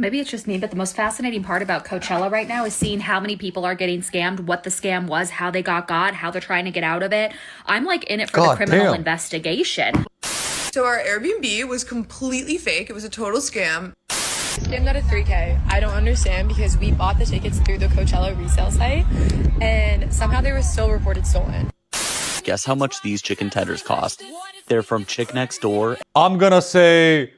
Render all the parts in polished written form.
Maybe it's just me, but the most fascinating part about Coachella right now is seeing how many people are getting scammed, what the scam was, how they got, how they're trying to get out of it. I'm like in it for the criminal investigation. So our Airbnb was completely fake. It was a total scam. Scammed out of $3K. I don't understand because we bought the tickets through the Coachella resale site and somehow they were still reported stolen. Guess how much these chicken tenders cost? They're from Chick Next Door. I'm gonna say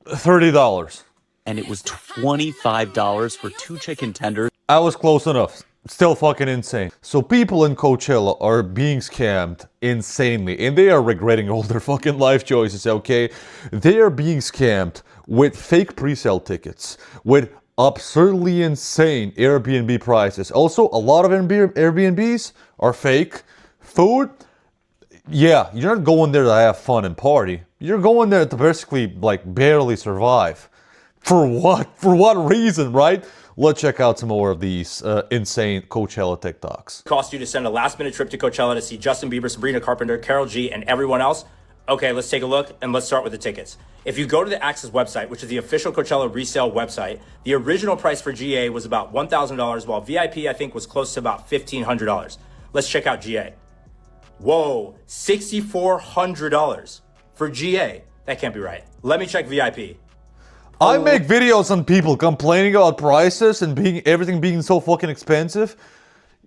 $30. And it was $25 for 2 chicken tenders. I was close enough. Still fucking insane. So people in Coachella are being scammed insanely, and they are regretting all their fucking life choices, okay? They are being scammed with fake pre-sale tickets, with absurdly insane Airbnb prices. Also, a lot of Airbnbs are fake. Food, yeah, you're not going there to have fun and party. You're going there to basically, like, barely survive. For what? For what reason, right? Let's check out some more of these insane Coachella TikToks. Cost you to send a last-minute trip to Coachella to see Justin Bieber, Sabrina Carpenter, Karol G, and everyone else? Okay, let's take a look, and let's start with the tickets. If you go to the Access website, which is the official Coachella resale website, the original price for GA was about $1,000, while VIP, I think, was close to about $1,500. Let's check out GA. Whoa, $6,400 for GA. That can't be right. Let me check VIP. I make videos on people complaining about prices and everything being so fucking expensive.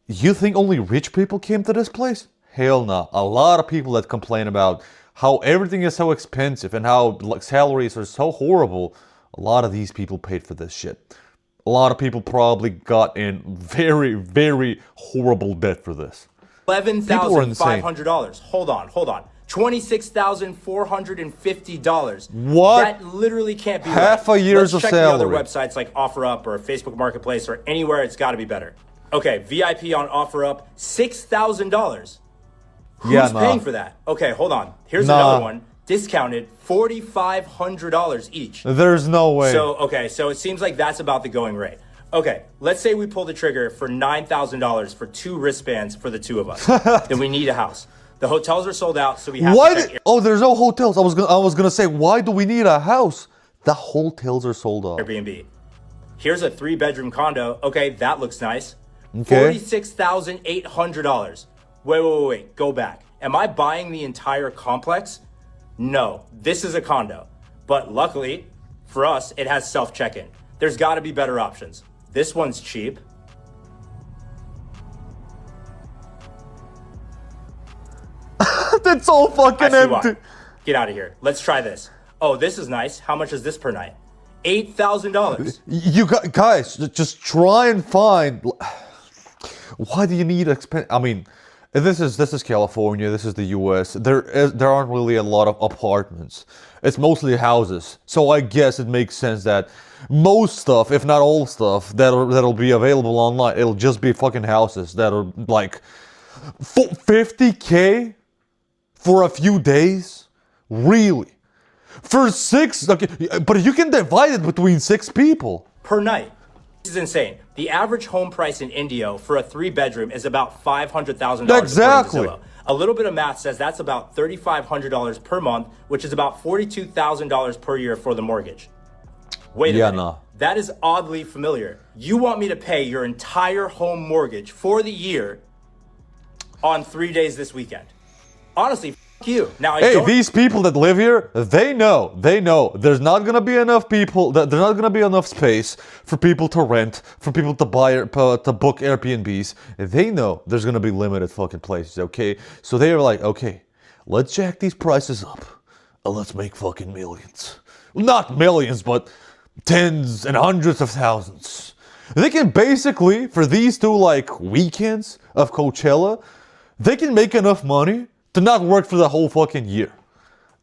You think only rich people came to this place? Hell no. A lot of people that complain about how everything is so expensive and how salaries are so horrible, a lot of these people paid for this shit. A lot of people probably got in very, very horrible debt for this. $11,500. Hold on. $26,450. What? That literally can't be Half right. a year's Let's of check the other salary. websites like OfferUp or Facebook Marketplace or anywhere. It's got to be better. Okay, VIP on OfferUp, $6,000. Who's paying for that? Okay, hold on. Here's another one. Discounted, $4,500 each. There's no way. So it seems like that's about the going rate. Okay, let's say we pull the trigger for $9,000 for 2 wristbands for the 2 of us. Then we need a house. The hotels are sold out, so we have to check Oh, there's no hotels. I was gonna say, why do we need a house? The hotels are sold out. Airbnb. Here's a 3-bedroom condo. Okay, that looks nice. Okay. $46,800. Wait. Go back. Am I buying the entire complex? No, this is a condo. But luckily, for us, it has self-check-in. There's got to be better options. This one's cheap. It's all fucking empty. Get out of here. Let's try this. Oh, this is nice. How much is this per night? $8,000. You guys, just try and find. Why do you need I mean, this is California. This is the U.S. There aren't really a lot of apartments. It's mostly houses. So I guess it makes sense that most stuff, if not all stuff, that'll be available online, it'll just be fucking houses that are like $50K for a few days. Really? For 6, okay, but you can divide it between 6 people. Per night. This is insane. The average home price in Indio for a 3-bedroom is about $500,000. Exactly. A little bit of math says that's about $3,500 per month, which is about $42,000 per year for the mortgage. Wait a minute. No. That is oddly familiar. You want me to pay your entire home mortgage for the year on 3 days this weekend? Honestly, you. Now, These people that live here, they know there's not gonna be enough people, there's not gonna be enough space for people to rent, for people to book Airbnbs. They know there's gonna be limited fucking places, okay? So they are like, okay, let's jack these prices up and let's make fucking millions. Not millions, but tens and hundreds of thousands. They can basically, for these 2 like weekends of Coachella, they can make enough money to not work for the whole fucking year.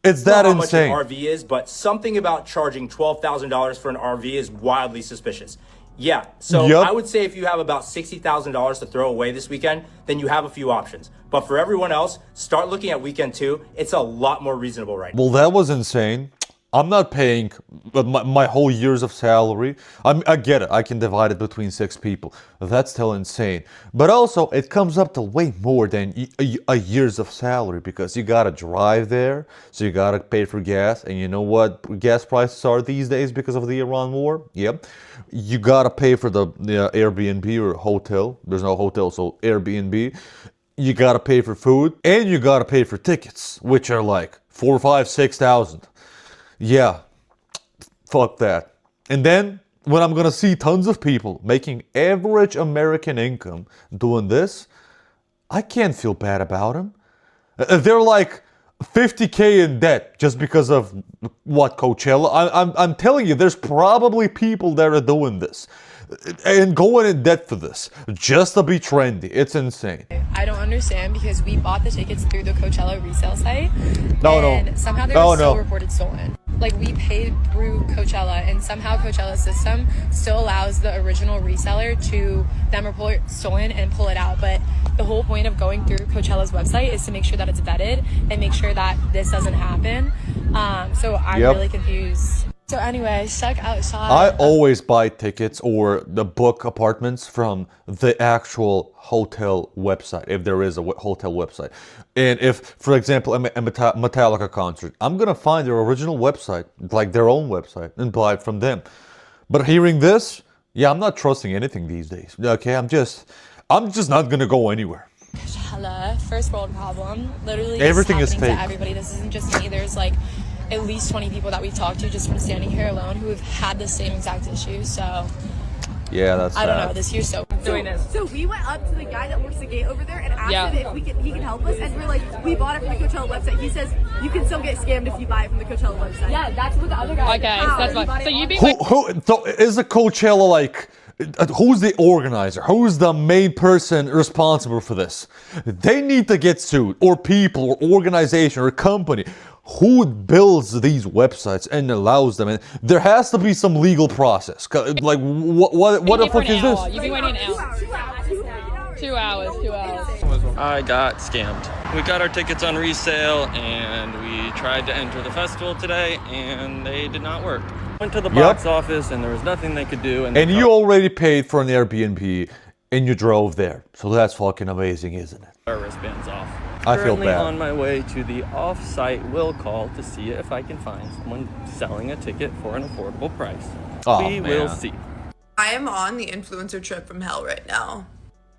It's that insane. How much an RV is, but something about charging $12,000 for an RV is wildly suspicious. Yeah, so I would say if you have about $60,000 to throw away this weekend, then you have a few options. But for everyone else, start looking at weekend 2. It's a lot more reasonable right now. Well, that was insane. I'm not paying my whole years of salary. I get it. I can divide it between 6 people. That's still insane. But also, it comes up to way more than a year's of salary because you gotta drive there, so you gotta pay for gas. And you know what gas prices are these days because of the Iran war? Yep. You gotta pay for the Airbnb or hotel. There's no hotel, so Airbnb. You gotta pay for food, and you gotta pay for tickets, which are like 4, 5, 6,000. Yeah, fuck that. And then when I'm gonna see tons of people making average American income doing this, I can't feel bad about them. They're like 50K in debt just because of what, Coachella? I'm telling you, there's probably people that are doing this and going in debt for this just to be trendy. It's insane. I don't understand because we bought the tickets through the Coachella resale site. No. And somehow they were still reported stolen. Like, we paid through Coachella, and somehow Coachella's system still allows the original reseller to then report stolen and pull it out. But the whole point of going through Coachella's website is to make sure that it's vetted and make sure that this doesn't happen. So I'm really confused. So anyway, stuck outside. I always buy tickets or the book apartments from the actual hotel website, if there is a hotel website. And if, for example, a Metallica concert, I'm gonna find their original website, like their own website, and buy it from them. But hearing this, yeah, I'm not trusting anything these days. Okay, I'm just not gonna go anywhere. Coachella, first world problem. Literally, everything is happening fake. To everybody. This isn't just me. There's like at least 20 people that we've talked to just from standing here alone who have had the same exact issue. So yeah, that's I don't know. This year's doing this. So we went up to the guy that works the gate over there and asked him if he can help us, and we're like, we bought it from the Coachella website. He says you can still get scammed if you buy it from the Coachella website. Yeah, that's what the other guy. Okay, that's fine. So you being so is the Coachella like? Who's the organizer? Who's the main person responsible for this? They need to get sued, or people, or organization, or company. Who builds these websites and allows them? And there has to be some legal process. Like, what the fuck is this? You've been waiting an hour. 2 hours. 2 hours. I got scammed. We got our tickets on resale and we tried to enter the festival today and they did not work. Went to the box office and there was nothing they could do. And you already paid for an Airbnb and you drove there. So that's fucking amazing, isn't it? Our wristbands off. I feel Currently bad. on my way to the off-site will call to see if I can find someone selling a ticket for an affordable price. We will see. I am on the influencer trip from hell right now.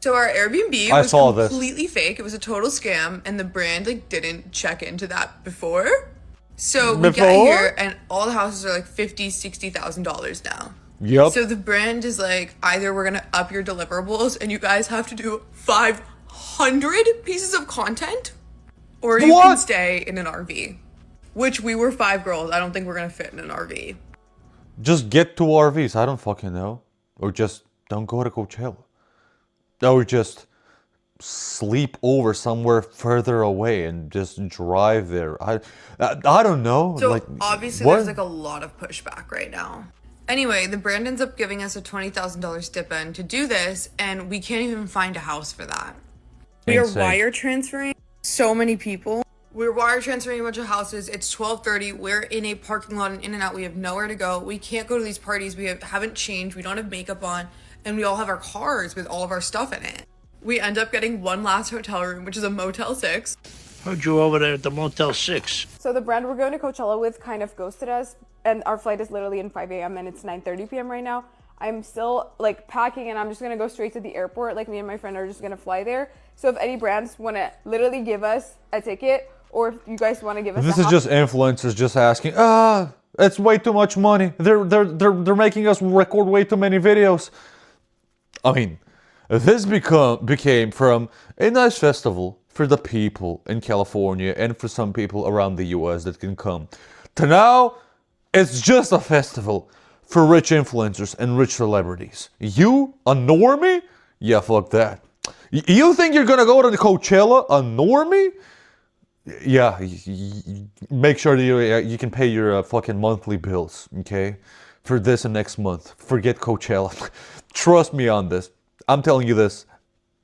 So our Airbnb I was saw this. completely fake. It was a total scam, and the brand like didn't check into that before. So we get here, and all the houses are like $50,000-$60,000 now. Yep. So the brand is like, either we're gonna up your deliverables, and you guys have to do 500 pieces of content, or you can stay in an RV. Which we were 5 girls. I don't think we're gonna fit in an RV. Just get 2 RVs. I don't fucking know. Or just don't go to Coachella. Or just sleep over somewhere further away and just drive there. I don't know. So like, obviously what? there's like a lot of pushback right now. Anyway, the brand ends up giving us a $20,000 stipend to do this, and we can't even find a house for that. We are wire transferring so many people. We're wire transferring a bunch of houses. It's 12:30. We're in a parking lot and in and out. We have nowhere to go. We can't go to these parties. We haven't changed. We don't have makeup on. And we all have our cars with all of our stuff in it. We end up getting one last hotel room, which is a Motel 6. Heard you over there at the Motel 6. So the brand we're going to Coachella with kind of ghosted us, and our flight is literally in 5 a.m. and it's 9:30 p.m. right now. I'm still like packing and I'm just gonna go straight to the airport. Like, me and my friend are just gonna fly there. So if any brands wanna literally give us a ticket, or if you guys wanna give us This is just influencers just asking, it's way too much money. They're making us record way too many videos. I mean, this became from a nice festival for the people in California and for some people around the US that can come, to now it's just a festival for rich influencers and rich celebrities. You, a normie? Yeah, fuck that. You think you're gonna go to the Coachella, a normie? Yeah, make sure that you can pay your fucking monthly bills, okay? For this and next month. Forget Coachella. Trust me on this. I'm telling you this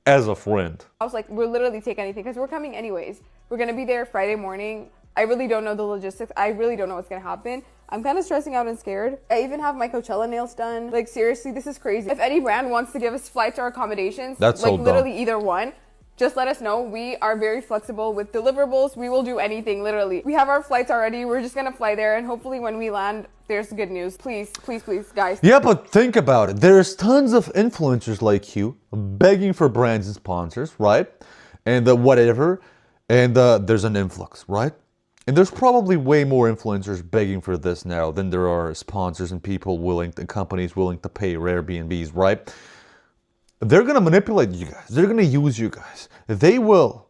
as a friend. I was like, we'll literally take anything because we're coming anyways. We're gonna be there Friday morning. I really don't know the logistics. I really don't know what's gonna happen. I'm kind of stressing out and scared. I even have my Coachella nails done. Like, seriously, this is crazy. If any brand wants to give us flights or accommodations, that's like so literally dumb. either one, just let us know. We are very flexible with deliverables. We will do anything, literally. We have our flights already. We're just gonna fly there, and hopefully when we land, there's good news. Please, please, please, guys. Yeah, but think about it. There's tons of influencers like you begging for brands and sponsors, right? And whatever. And there's an influx, right? And there's probably way more influencers begging for this now than there are sponsors and people and companies willing to pay Airbnbs, right? They're going to manipulate you guys. They're going to use you guys. They will,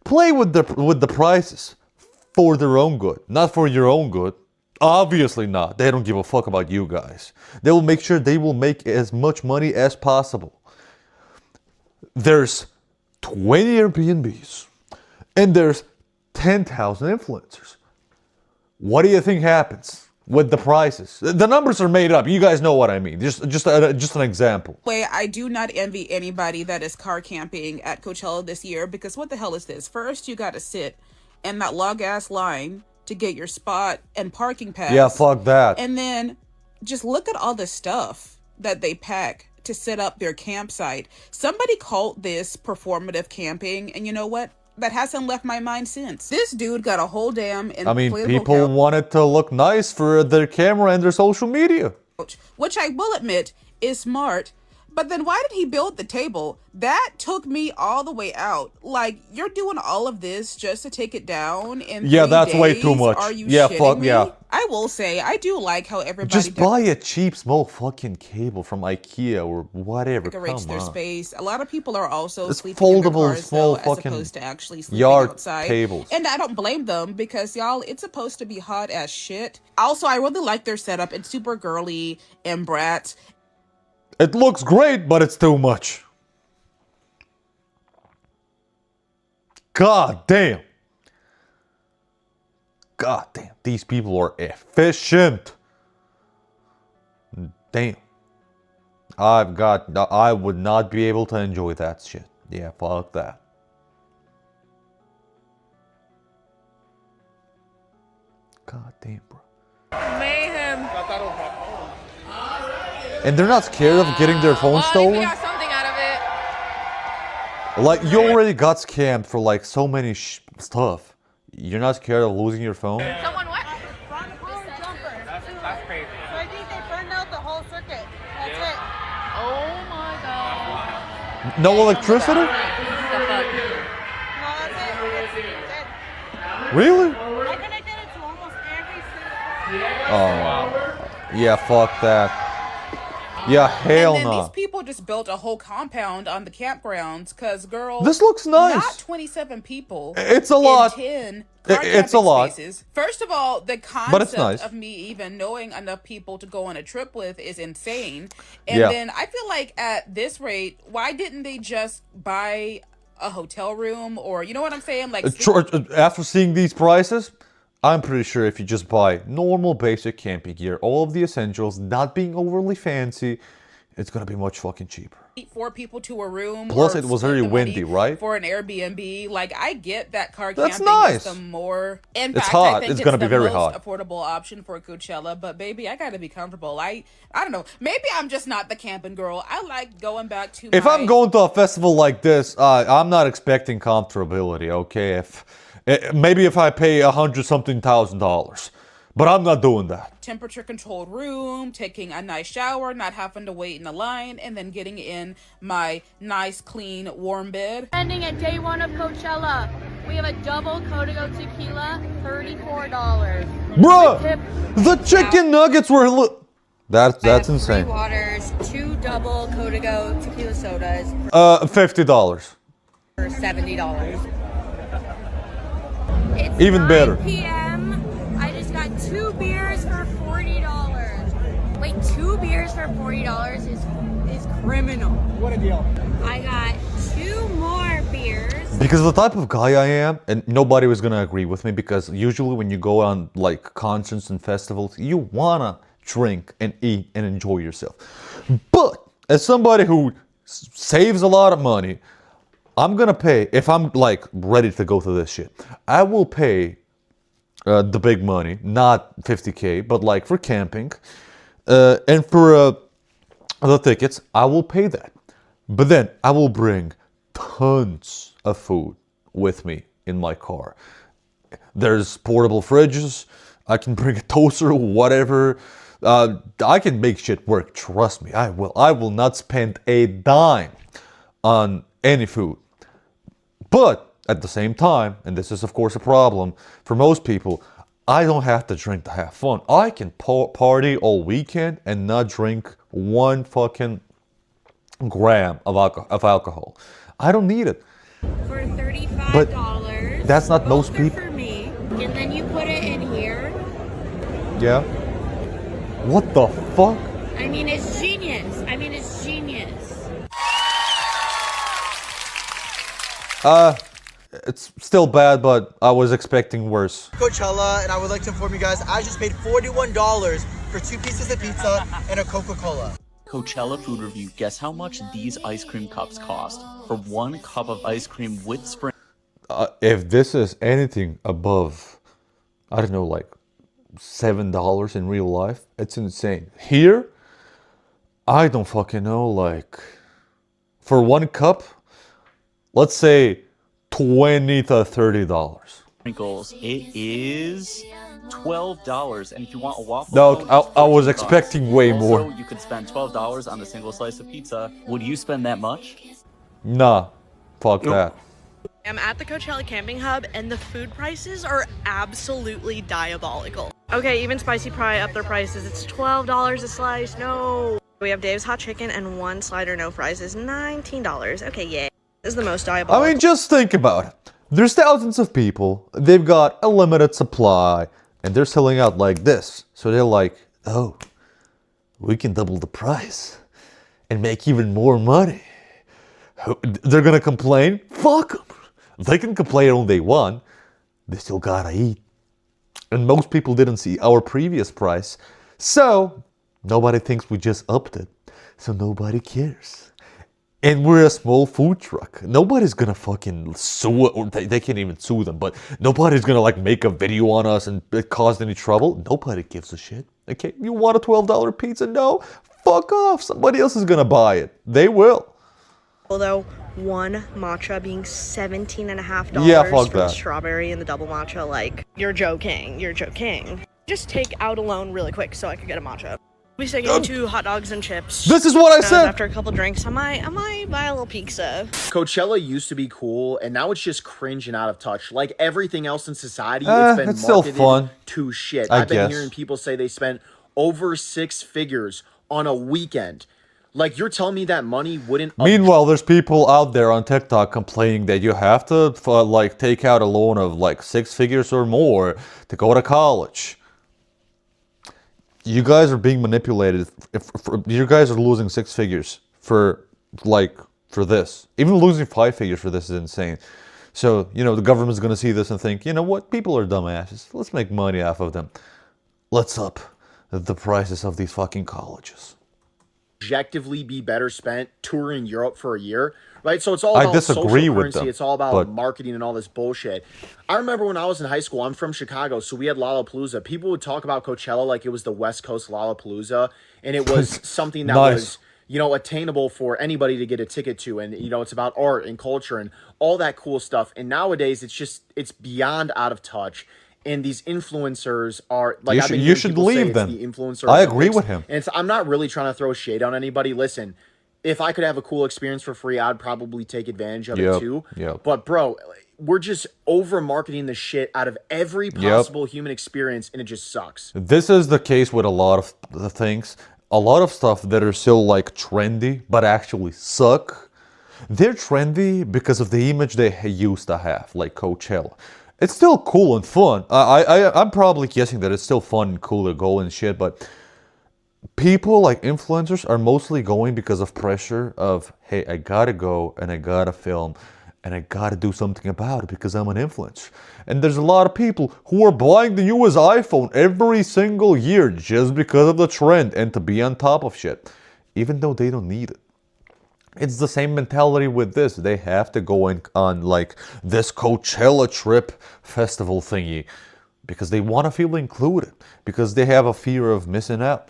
play with the prices for their own good, not for your own good. Obviously not. They don't give a fuck about you guys. They will make sure they will make as much money as possible. There's 20 Airbnbs and there's 10,000 influencers. What do you think happens with the prices? The numbers are made up. You guys know what I mean. Just an example. I do not envy anybody that is car camping at Coachella this year, because what the hell is this? First, you got to sit in that long-ass line to get your spot and parking pass. Yeah, fuck that. And then just look at all the stuff that they pack to set up their campsite. Somebody called this performative camping, and you know what? That hasn't left my mind since. This dude got a whole damn inflatable people want it to look nice for their camera and their social media. Which I will admit is smart. But then why did he build the table? That took me all the way out. Like, you're doing all of this just to take it down in 3 days? That's way too much. Are you yeah, shitting fuck me? yeah. I will say, I do like how everybody just buy a cheap small fucking cable from IKEA or whatever. decorates their space. A lot of people are also it's sleeping foldable, in their cars, small though, as fucking opposed to actually sleeping yard outside. Tables. And I don't blame them, because y'all, it's supposed to be hot as shit. Also, I really like their setup. It's super girly and brat. It looks great, but it's too much. God damn. God damn. These people are efficient. Damn. I would not be able to enjoy that shit. Yeah, fuck that. God damn, bro. Mayhem. And they're not scared of getting their phone stolen? We got something out of it. Like, you already got scammed for, like, so many stuff. You're not scared of losing your phone? Someone what? That's crazy. So I think they burned out the whole circuit. That's it. Oh my god. No electricity? No, that's it. It's dead. Really? I connected it to almost every single. Oh, yeah, fuck that. Yeah, hell And then no. these people just built a whole compound on the campgrounds, because, girl, This looks nice. Not 27 people. It's a lot. 10 It's a lot. Spaces. First of all, the But it's concept nice. of me even knowing enough people to go on a trip with is insane. And Yeah. then I feel like at this rate, why didn't they just buy a hotel room, or, you know what I'm saying? Like, After seeing these prices, I'm pretty sure if you just buy normal basic camping gear, all of the essentials, not being overly fancy, it's gonna be much fucking cheaper. 4 people to a room. Plus, or it was split very the money windy, right? For an Airbnb, like, I get that car That's camping nice. is the more. In It's fact, hot. I think It's gonna be the very most hot. affordable option for Coachella. But baby, I gotta be comfortable. I don't know. Maybe I'm just not the camping girl. I like going back to. If I'm going to a festival like this, I'm not expecting comfortability. Okay, maybe if I pay $100,000, but I'm not doing that. Temperature controlled room, taking a nice shower, not having to wait in a line, and then getting in my nice, clean, warm bed. Ending at day 1 of Coachella, we have a double Codigo tequila, $34. Bruh, the chicken nuggets were. That's insane. 3 waters, 2 double Codigo tequila sodas $50. for $70. It's Even 9 better. p.m. I just got 2 beers for $40. Wait, 2 beers for $40 is criminal. What a deal. I got 2 more beers. Because the type of guy I am, and nobody was gonna agree with me, because usually when you go on like concerts and festivals, you wanna drink and eat and enjoy yourself. But as somebody who saves a lot of money, I'm gonna pay, if I'm like ready to go to this shit, I will pay the big money, not 50K, but like for camping, and for the tickets, I will pay that. But then I will bring tons of food with me in my car. There's portable fridges. I can bring a toaster, whatever. I can make shit work. Trust me, I will. I will not spend a dime on any food. But at the same time, and this is of course a problem for most people, I don't have to drink to have fun. I can party all weekend and not drink one fucking gram of alcohol. I don't need it. For $35. But that's not most people. For me, and then you put it in here. Yeah. What the fuck? I mean, it's genius. It's genius. It's still bad, but I was expecting worse. Coachella, and I would like to inform you guys, I just paid $41 for 2 pieces of pizza and a Coca-Cola. Coachella food review. Guess how much these ice cream cups cost for 1 cup of ice cream with spring? If this is anything above, I don't know, like $7 in real life, it's insane. Here, I don't fucking know, like, for 1 cup, let's say $20 to $30. Sprinkles. It is $12, and if you want a waffle No, cone, I was expecting way also, more. you could spend $12 on a single slice of pizza. Would you spend that much? Nah, fuck that. I'm at the Coachella camping hub and the food prices are absolutely diabolical. Okay, even Spicy Pie upped their prices. It's $12 a slice. No. We have Dave's hot chicken and 1 slider no fries is $19. Okay, yeah. This is the most diabolical. I mean, just think about it. There's thousands of people, they've got a limited supply, and they're selling out like this. So they're like, oh, we can double the price and make even more money. They're gonna complain? Fuck them. They can complain all they want. They still gotta eat. And most people didn't see our previous price. So nobody thinks we just upped it. So nobody cares. And we're a small food truck. Nobody's gonna fucking sue, or they can't even sue them, but nobody's gonna like make a video on us and it caused any trouble. Nobody gives a shit. Okay, you want a $12 pizza? No, fuck off. Somebody else is gonna buy it. They will. Although 1 matcha being $17.50 fuck for the that. strawberry and the double matcha, like, you're joking. Just take out a loan really quick so I could get a matcha. We say get 2 hot dogs and chips. This is what I said. After a couple drinks, I might buy a little pizza. Coachella used to be cool, and now it's just cringe and out of touch. Like everything else in society, it's been it's still marketed fun. to shit. I I've been guess. hearing people say they spent over 6 figures on a weekend. Like, you're telling me that money wouldn't... Meanwhile, there's people out there on TikTok complaining that you have to like take out a loan of like 6 figures or more to go to college. You guys are being manipulated. If you guys are losing 6 figures for this. Even losing 5 figures for this is insane. So, the government's going to see this and think, you know what? People are dumbasses. Let's make money off of them. Let's up the prices of these fucking colleges. Objectively be better spent touring Europe for a year, right? So it's all about I disagree social with currency. them, It's all about but- marketing and all this bullshit. I remember when I was in high school, I'm from Chicago, so we had Lollapalooza. People would talk about Coachella like it was the West Coast Lollapalooza, and it was something that Nice. was, attainable for anybody to get a ticket to. And, it's about art and culture and all that cool stuff. And nowadays, it's beyond out of touch. And these influencers are like, You I've should- been you hearing should people say leave it's them. the influencer I agree Olympics. with him. And I'm not really trying to throw shade on anybody. Listen, if I could have a cool experience for free, I'd probably take advantage of it too. Yep. But bro, we're just over marketing the shit out of every possible human experience, and it just sucks. This is the case with a lot of the things. A lot of stuff that are still like trendy, but actually suck. They're trendy because of the image they used to have, like Coachella. It's still cool and fun. I'm probably guessing that it's still fun and cool to go and shit, but people like influencers are mostly going because of pressure of, hey, I gotta go and I gotta film and I gotta do something about it because I'm an influencer. And there's a lot of people who are buying the newest iPhone every single year just because of the trend and to be on top of shit, even though they don't need it. It's the same mentality with this. They have to go on like this Coachella trip festival thingy. because they want to feel included, because they have a fear of missing out.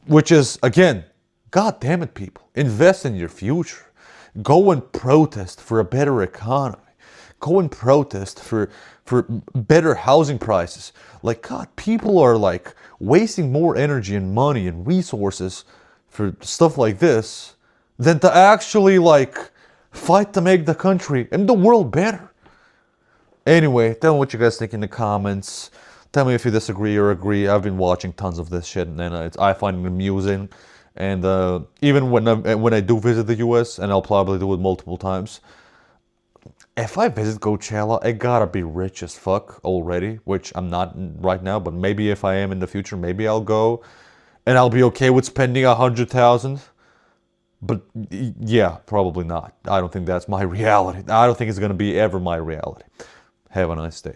Which is, again, God damn it, people. Invest in your future. Go and protest for a better economy. Go and protest for better housing prices. Like, God, people are like wasting more energy and money and resources for stuff like this than to actually like fight to make the country and the world better. Anyway, tell me what you guys think in the comments. Tell me if you disagree or agree. I've been watching tons of this shit, and I find it amusing. And even when I do visit the US, and I'll probably do it multiple times, if I visit Coachella, I gotta be rich as fuck already, which I'm not right now. But maybe if I am in the future, maybe I'll go, and I'll be okay with spending $100,000. But yeah, probably not. I don't think that's my reality. I don't think it's gonna be ever my reality. Have a nice day.